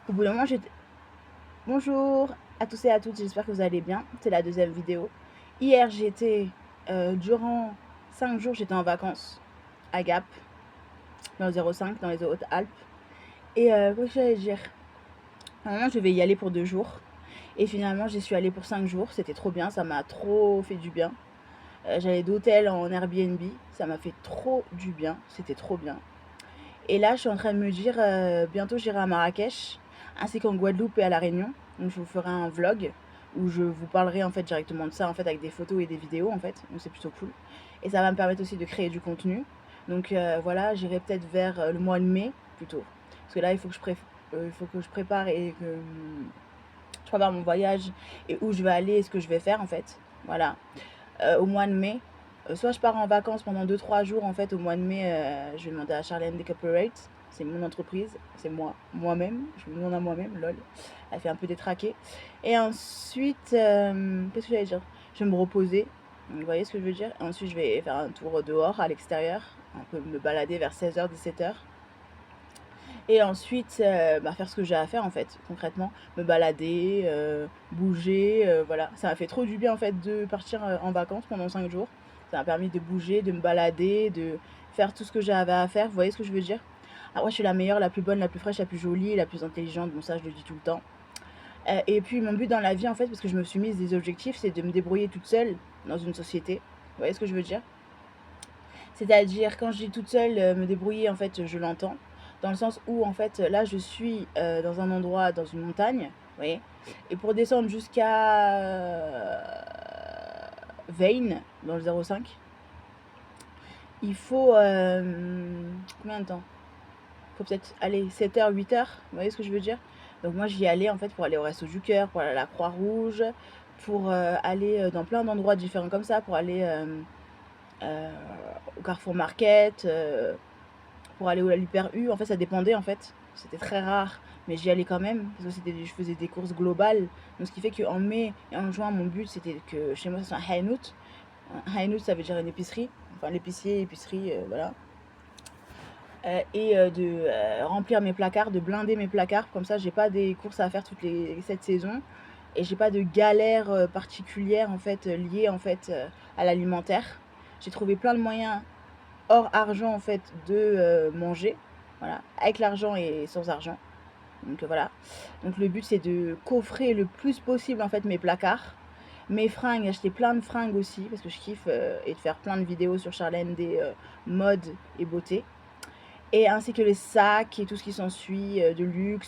Au bout d'un moment, j'étais... Bonjour à tous et à toutes, j'espère que vous allez bien. C'est la deuxième vidéo. Hier, durant 5 jours, j'étais en vacances à Gap, dans le 05, dans les Hautes-Alpes. Et quoi que j'allais dire, normalement, je vais y aller pour 2 jours. Et finalement, j'y suis allée pour 5 jours. C'était trop bien, ça m'a trop fait du bien. J'allais d'hôtel en Airbnb, ça m'a fait trop du bien, c'était trop bien. Et là, je suis en train de me dire, bientôt j'irai à Marrakech, ainsi qu'en Guadeloupe et à La Réunion. Donc je vous ferai un vlog où je vous parlerai en fait directement de ça, en fait, avec des photos et des vidéos, en fait. Donc c'est plutôt cool. Et ça va me permettre aussi de créer du contenu. Donc voilà, j'irai peut-être vers le mois de mai plutôt. Parce que là, il faut que je prépare et que je prépare mon voyage et où je vais aller et ce que je vais faire, en fait. Voilà. Au mois de mai. Soit je pars en vacances pendant 2 3 jours en fait au mois de mai, je vais demander à Charlène Corporate, c'est mon entreprise, c'est moi-même, je me demande à moi-même, lol. Elle fait un peu détraquer. Et ensuite, qu'est-ce que j'allais dire? Je vais me reposer, vous voyez ce que je veux dire? Et ensuite je vais faire un tour dehors à l'extérieur, un peu me balader vers 16 h 17 h. Et ensuite, faire ce que j'ai à faire en fait, concrètement, me balader, bouger, voilà. Ça m'a fait trop du bien en fait de partir en vacances pendant 5 jours. Ça m'a permis de bouger, de me balader, de faire tout ce que j'avais à faire. Vous voyez ce que je veux dire? Après, je suis la meilleure, la plus bonne, la plus fraîche, la plus jolie, la plus intelligente. Bon, ça, je le dis tout le temps. Et puis, mon but dans la vie, en fait, parce que je me suis mise des objectifs, c'est de me débrouiller toute seule dans une société. Vous voyez ce que je veux dire? C'est-à-dire, quand je dis toute seule, me débrouiller, en fait, je l'entends. Dans le sens où, en fait, là, je suis dans un endroit, dans une montagne, vous voyez. Et pour descendre jusqu'à Veynes, dans le 05, il faut... combien de temps? Il faut peut-être aller 7 h 8 h, vous voyez ce que je veux dire? Donc moi, j'y allais, en fait, pour aller au Resto du Cœur, pour aller à la Croix-Rouge, pour aller dans plein d'endroits différents comme ça, pour aller euh, au Carrefour Market, pour aller au Super U. En fait, ça dépendait en fait. C'était très rare, mais j'y allais quand même parce que je faisais des courses globales. Donc, ce qui fait qu'en mai et en juin, mon but c'était que chez moi, ça soit un Hainout. Un Hainout, ça veut dire une épicerie. Enfin, l'épicier, épicerie, voilà. Et de remplir mes placards, de blinder mes placards. Comme ça, j'ai pas des courses à faire toutes les 7 saisons. Et j'ai pas de galère particulière en fait liée en fait à l'alimentaire. J'ai trouvé plein de moyens hors argent en fait de manger, voilà, avec l'argent et sans argent. Donc voilà. Donc le but c'est de coffrer le plus possible en fait mes placards, mes fringues, acheter plein de fringues aussi parce que je kiffe et de faire plein de vidéos sur Charlène des mode et beauté. Et ainsi que les sacs et tout ce qui s'ensuit de luxe,